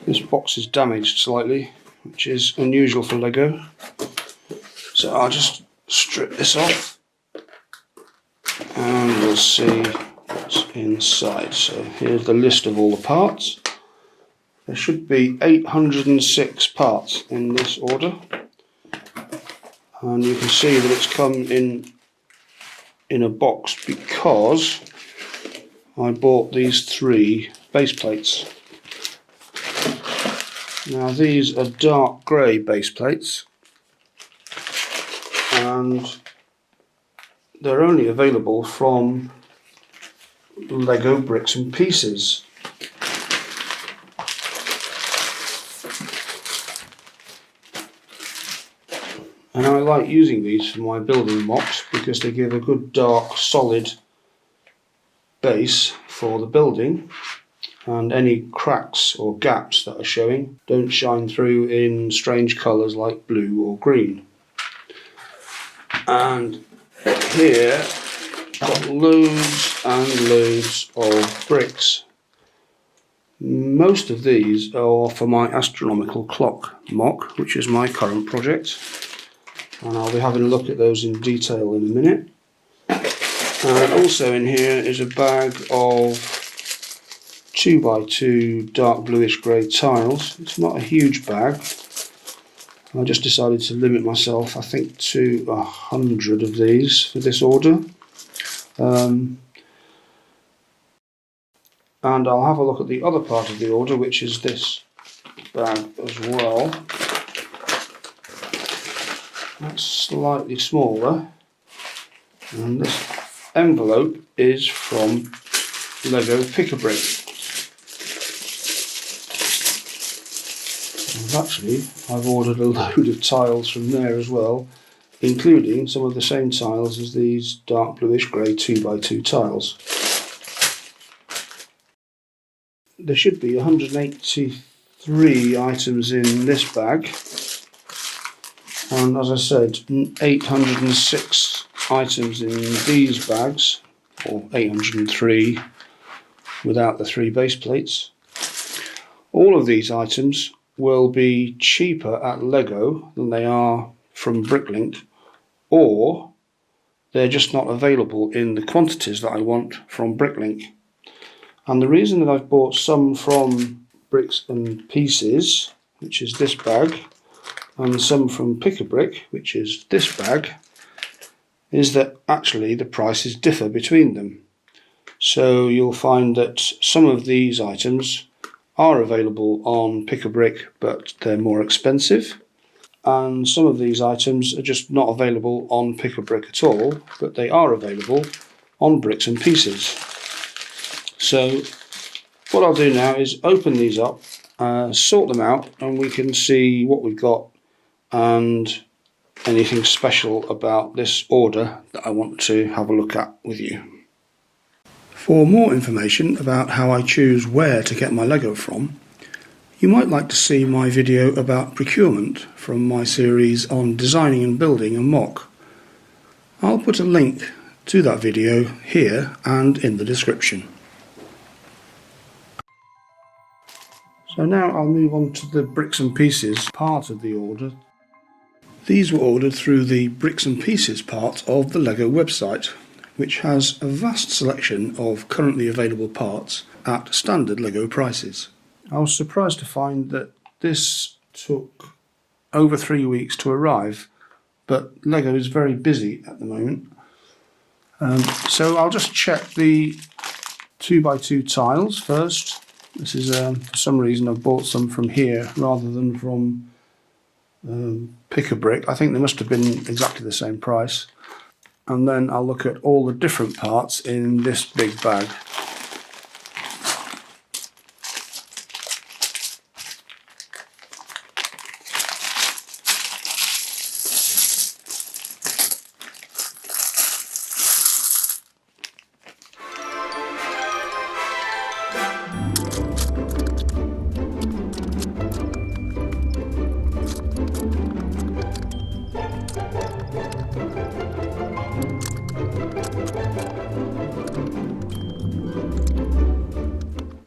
This box is damaged slightly, which is unusual for Lego. So I'll just strip this off and we'll see what's inside. So here's the list of all the parts. There should be 806 parts in this order, and you can see that it's come in a box because I bought these 3 base plates. Now these are dark grey base plates, and they're only available from Lego Bricks and Pieces. And I like using these for my building MOCs because they give a good dark solid base for the building, and any cracks or gaps that are showing don't shine through in strange colours like blue or green. And here I've got loads and loads of bricks. Most of these are for my Astronomical Clock MOC, which is my current project, and I'll be having a look at those in detail in a minute. Also in here is a bag of 2x2 dark bluish grey tiles. It's not a huge bag. I just decided to limit myself, I think, to 100 of these for this order. And I'll have a look at the other part of the order, which is this bag as well. That's slightly smaller, and this envelope is from Lego Pick-a-Brick. Actually, I've ordered a load of tiles from there as well, including some of the same tiles as these dark bluish grey 2x2 tiles. There should be 183 items in this bag, and as I said, 806 items in these bags, or 803 without the 3 base plates. All of these items will be cheaper at Lego than they are from Bricklink, or they're just not available in the quantities that I want from Bricklink. And the reason that I've bought some from Bricks and Pieces, which is this bag, and some from Pick-a-Brick, which is this bag, is that actually the prices differ between them. So you'll find that some of these items are available on Pick-a-Brick, but they're more expensive, and some of these items are just not available on Pick-a-Brick at all, but they are available on Bricks and Pieces. So what I'll do now is open these up, sort them out, and we can see what we've got and anything special about this order that I want to have a look at with you. For more information about how I choose where to get my Lego from, you might like to see my video about procurement from my series on designing and building a MOC. I'll put a link to that video here and in the description. So now I'll move on to the Bricks and Pieces part of the order. These were ordered through the Bricks and Pieces part of the Lego website, which has a vast selection of currently available parts at standard Lego prices. I was surprised to find that this took over 3 weeks to arrive, but Lego is very busy at the moment. So I'll just check the 2x2 tiles first. This is, for some reason, I've bought some from here rather than from Pick-a-Brick. I think they must have been exactly the same price. And then I'll look at all the different parts in this big bag.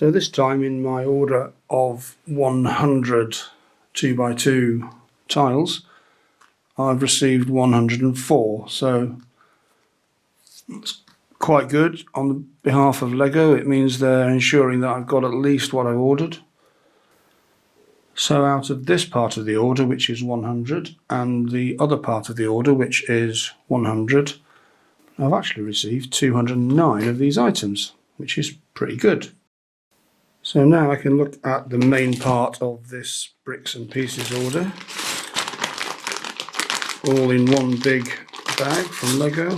So this time in my order of 100 2x2 tiles, I've received 104, so it's quite good. On behalf of Lego, it means they're ensuring that I've got at least what I ordered. So out of this part of the order, which is 100, and the other part of the order, which is 100, I've actually received 209 of these items, which is pretty good. So now I can look at the main part of this bricks and pieces order, all in one big bag from Lego.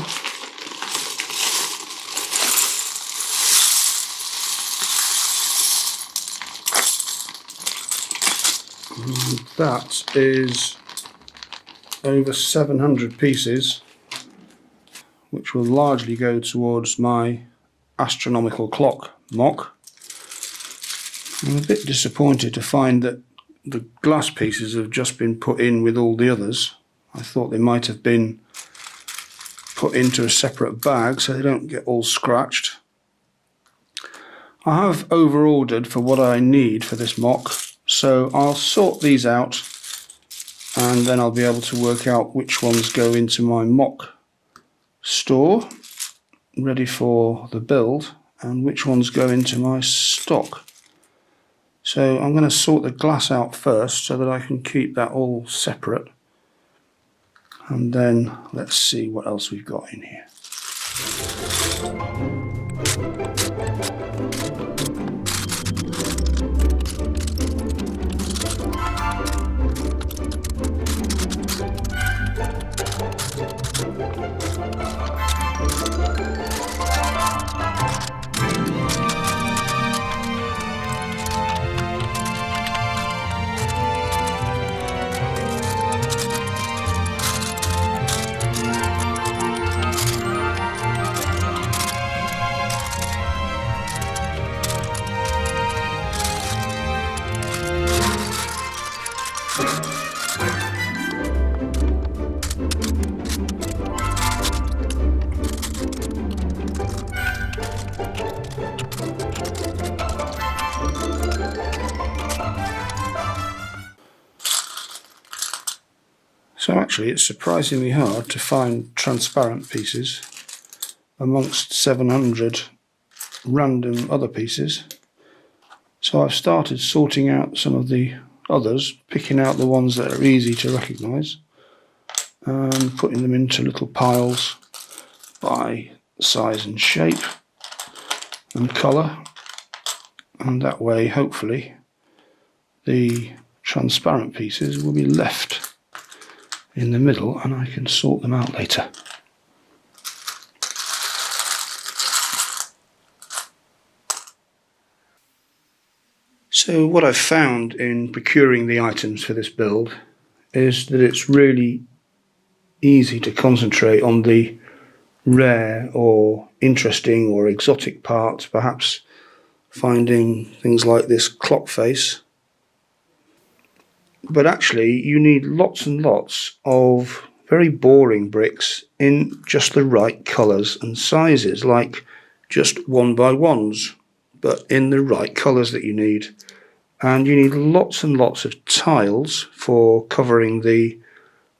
And that is over 700 pieces, which will largely go towards my Astronomical Clock MOC. I'm a bit disappointed to find that the glass pieces have just been put in with all the others. I thought they might have been put into a separate bag so they don't get all scratched. I have over-ordered for what I need for this MOC, so I'll sort these out and then I'll be able to work out which ones go into my MOC store ready for the build and which ones go into my stock. So I'm going to sort the glass out first so that I can keep that all separate, and then let's see what else we've got in here. So actually it's surprisingly hard to find transparent pieces amongst 700 random other pieces. So I've started sorting out some of the others, picking out the ones that are easy to recognise and putting them into little piles by size and shape and colour, and that way hopefully the transparent pieces will be left in the middle and I can sort them out later. So what I've found in procuring the items for this build is that it's really easy to concentrate on the rare or interesting or exotic parts, perhaps finding things like this clock face. But actually you need lots and lots of very boring bricks in just the right colours and sizes, like just 1x1s, but in the right colours that you need. And you need lots and lots of tiles for covering the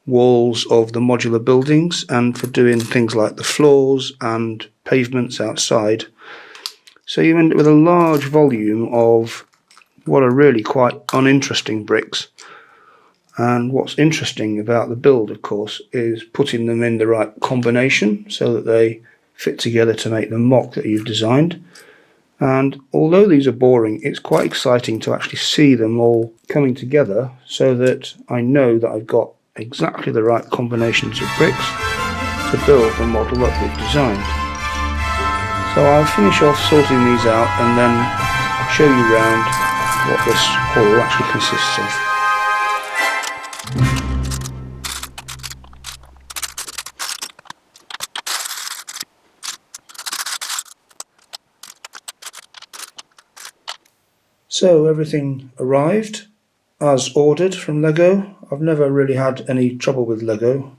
walls of the modular buildings and for doing things like the floors and pavements outside. So you end up with a large volume of what are really quite uninteresting bricks. And what's interesting about the build, of course, is putting them in the right combination so that they fit together to make the MOC that you've designed. And although these are boring, it's quite exciting to actually see them all coming together so that I know that I've got exactly the right combinations of bricks to build the model that we've designed. So I'll finish off sorting these out and then show you around what this haul actually consists of. So everything arrived as ordered from Lego. I've never really had any trouble with Lego.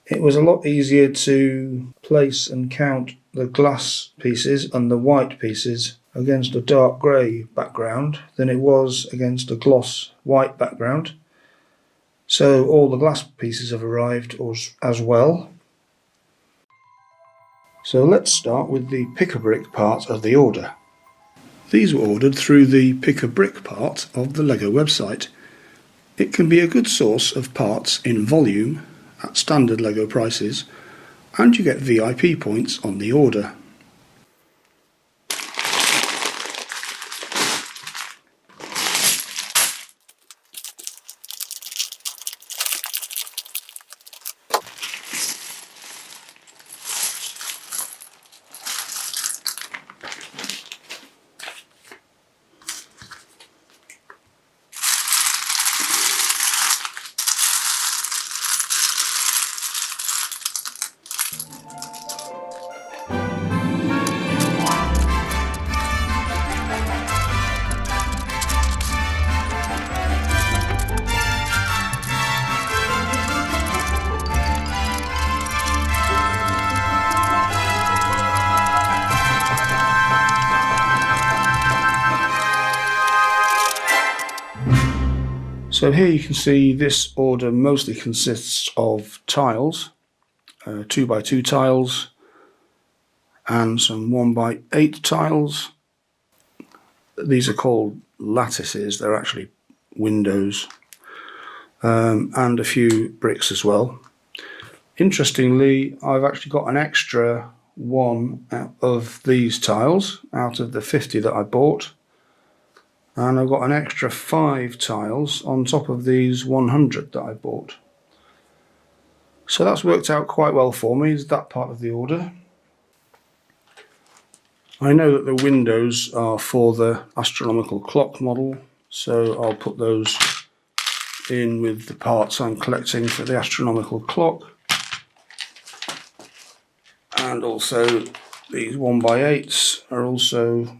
It was a lot easier to place and count the glass pieces and the white pieces against a dark grey background than it was against a gloss white background. So all the glass pieces have arrived as well. So let's start with the pick-a-brick part of the order. These were ordered through the pick-a-brick part of the LEGO website. It can be a good source of parts in volume at standard LEGO prices, and you get VIP points on the order. So here you can see this order mostly consists of tiles, 2x2 tiles and some 1x8 tiles. These are called lattices, they're actually windows, and a few bricks as well. Interestingly, I've actually got an extra one of these tiles out of the 50 that I bought. And I've got an extra 5 tiles on top of these 100 that I bought. So that's worked out quite well for me, is that part of the order. I know that the windows are for the astronomical clock model, so I'll put those in with the parts I'm collecting for the astronomical clock. And also these 1x8s are also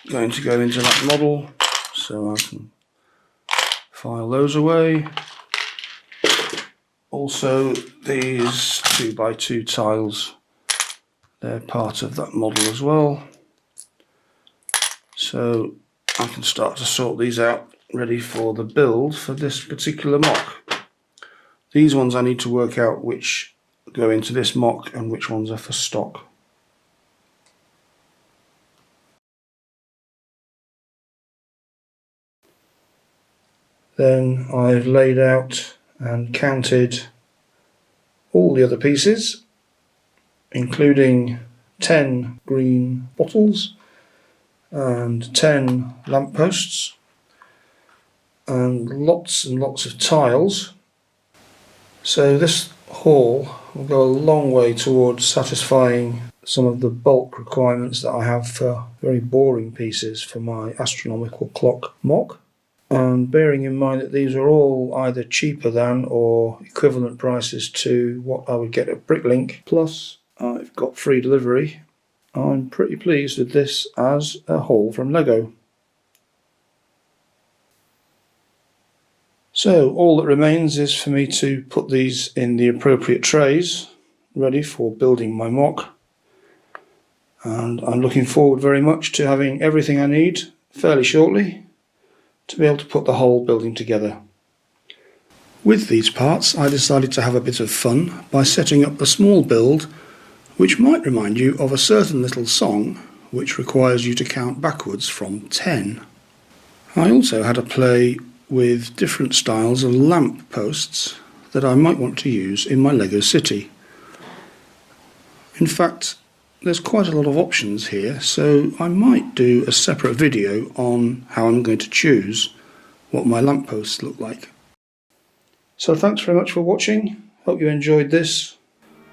going to go into that model. So I can file those away. Also these 2x2 tiles, they're part of that model as well. So I can start to sort these out, ready for the build for this particular MOC. These ones I need to work out which go into this MOC and which ones are for stock. Then I've laid out and counted all the other pieces, including 10 green bottles and 10 lampposts and lots of tiles. So this haul will go a long way towards satisfying some of the bulk requirements that I have for very boring pieces for my astronomical clock MOC. And bearing in mind that these are all either cheaper than or equivalent prices to what I would get at Bricklink, plus I've got free delivery, I'm pretty pleased with this as a haul from LEGO. So all that remains is for me to put these in the appropriate trays, ready for building my MOC. And I'm looking forward very much to having everything I need fairly shortly to be able to put the whole building together. With these parts I decided to have a bit of fun by setting up a small build which might remind you of a certain little song which requires you to count backwards from 10. I also had a play with different styles of lamp posts that I might want to use in my LEGO city. In fact, there's quite a lot of options here, so I might do a separate video on how I'm going to choose what my lampposts look like. So thanks very much for watching, hope you enjoyed this.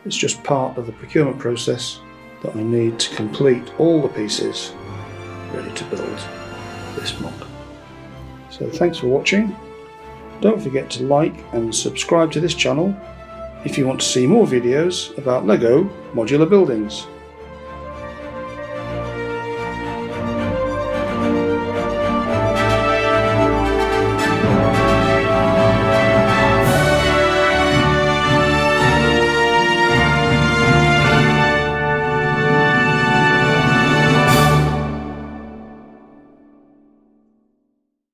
It's just part of the procurement process that I need to complete all the pieces ready to build this MOC. So thanks for watching, don't forget to like and subscribe to this channel if you want to see more videos about LEGO modular buildings.